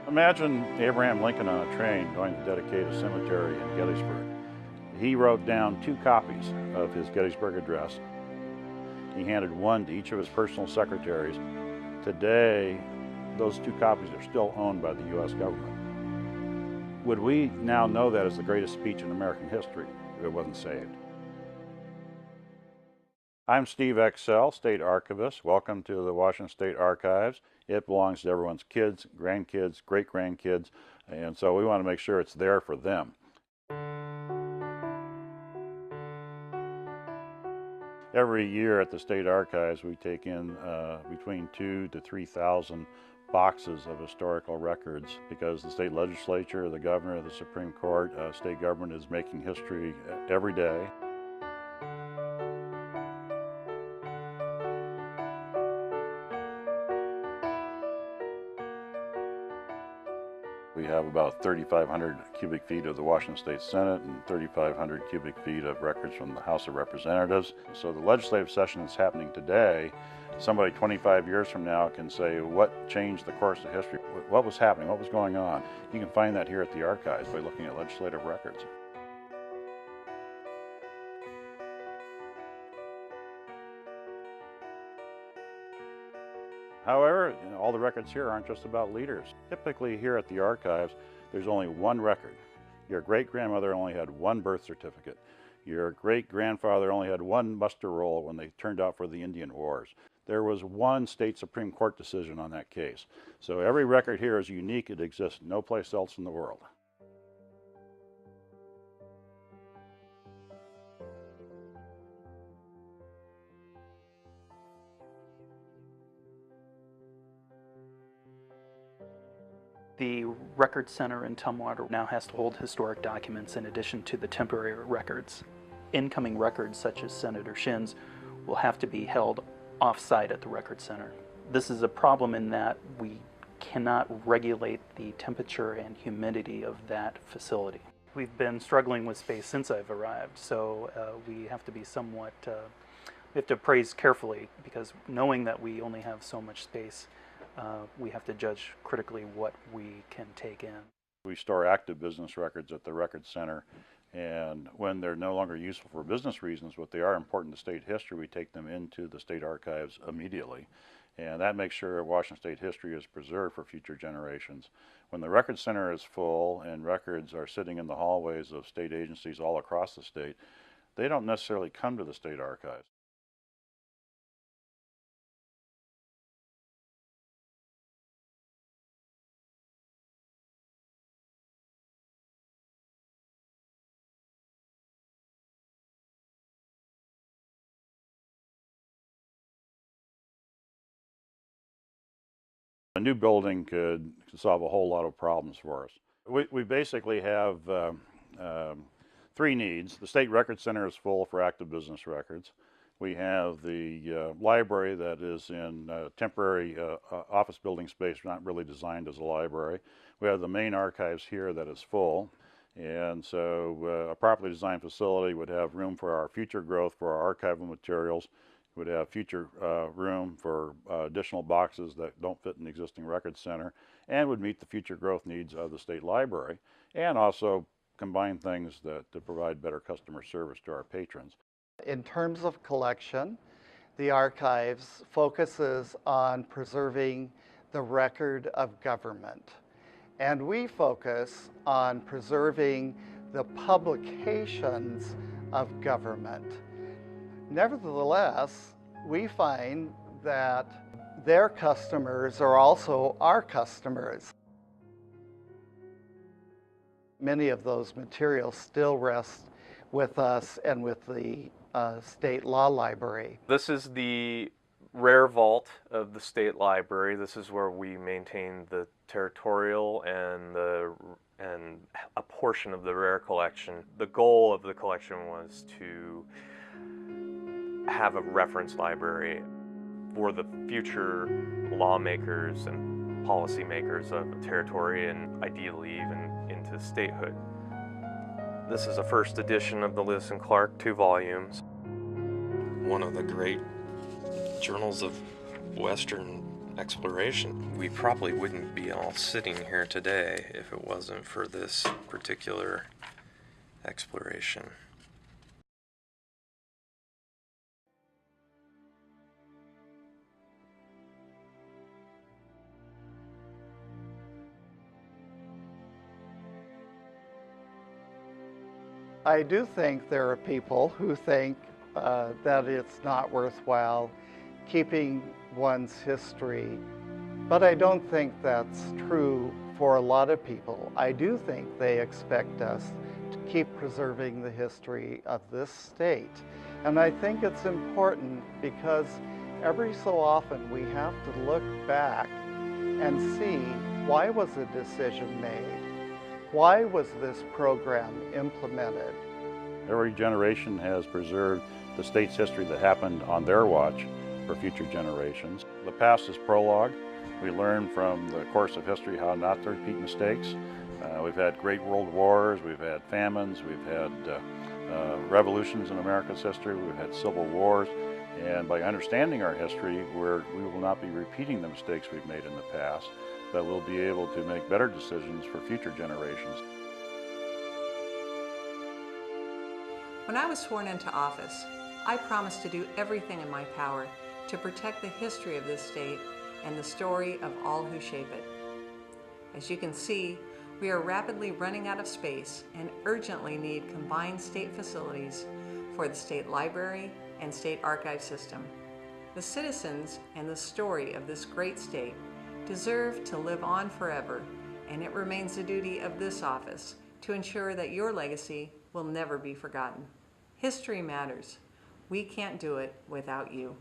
Imagine Abraham Lincoln on a train going to dedicate a cemetery in Gettysburg. He wrote down 2 copies of his Gettysburg Address. He handed one to each of his personal secretaries. Today, those 2 copies are still owned by the U.S. government. Would we now know that as the greatest speech in American history if it wasn't saved? I'm Steve Excel, State Archivist. Welcome to the Washington State Archives. It belongs to everyone's kids, grandkids, great-grandkids, and so we want to make sure it's there for them. Every year at the State Archives, we take in between 2,000 to 3,000 boxes of historical records because the state legislature, the governor, the Supreme Court, state government is making history every day. We have about 3,500 cubic feet of the Washington State Senate and 3,500 cubic feet of records from the House of Representatives. So the legislative session that's happening today, somebody 25 years from now can say, what changed the course of history? What was happening? What was going on? You can find that here at the archives by looking at legislative records. However, all the records here aren't just about leaders. Typically here at the archives, there's only one record. Your great-grandmother only had one birth certificate. Your great-grandfather only had one muster roll when they turned out for the Indian Wars. There was one state Supreme Court decision on that case. So every record here is unique. It exists no place else in the world. The Record Center in Tumwater now has to hold historic documents in addition to the temporary records. Incoming records such as Senator Shin's will have to be held off-site at the Record Center. This is a problem in that we cannot regulate the temperature and humidity of that facility. We've been struggling with space since I've arrived, so we have to be somewhat, we have to appraise carefully because knowing that we only have so much space, we have to judge critically what we can take in. We store active business records at the Record Center, and when they're no longer useful for business reasons, but they are important to state history, we take them into the state archives immediately. And that makes sure Washington State history is preserved for future generations. When the Record Center is full and records are sitting in the hallways of state agencies all across the state, they don't necessarily come to the state archives. A new building could solve a whole lot of problems for us. We basically have 3 needs. The State Record Center is full for active business records. We have the library that is in temporary office building space, not really designed as a library. We have the main archives here that is full. And so a properly designed facility would have room for our future growth for our archival materials. Would have future room for additional boxes that don't fit in the existing record center, and would meet the future growth needs of the state library, and also combine things to provide better customer service to our patrons. In terms of collection, the archives focuses on preserving the record of government, and we focus on preserving the publications of government. Nevertheless, we find that their customers are also our customers. Many of those materials still rest with us and with the State Law Library. This is the rare vault of the State Library. This is where we maintain the territorial and a portion of the rare collection. The goal of the collection was to have a reference library for the future lawmakers and policymakers of the territory and ideally even into statehood. This is a first edition of the Lewis and Clark, 2 volumes. One of the great journals of Western exploration. We probably wouldn't be all sitting here today if it wasn't for this particular exploration. I do think there are people who think that it's not worthwhile keeping one's history, but I don't think that's true for a lot of people. I do think they expect us to keep preserving the history of this state. And I think it's important because every so often we have to look back and see, why was a decision made? Why was this program implemented? Every generation has preserved the state's history that happened on their watch for future generations. The past is prologue. We learn from the course of history how not to repeat mistakes. We've had great world wars, we've had famines, we've had revolutions in America's history, we've had civil wars, and by understanding our history, we will not be repeating the mistakes we've made in the past, but we'll be able to make better decisions for future generations. When I was sworn into office, I promised to do everything in my power to protect the history of this state and the story of all who shape it. As you can see, we are rapidly running out of space and urgently need combined state facilities for the State Library and State Archive system. The citizens and the story of this great state deserve to live on forever, and it remains the duty of this office to ensure that your legacy will never be forgotten. History matters. We can't do it without you.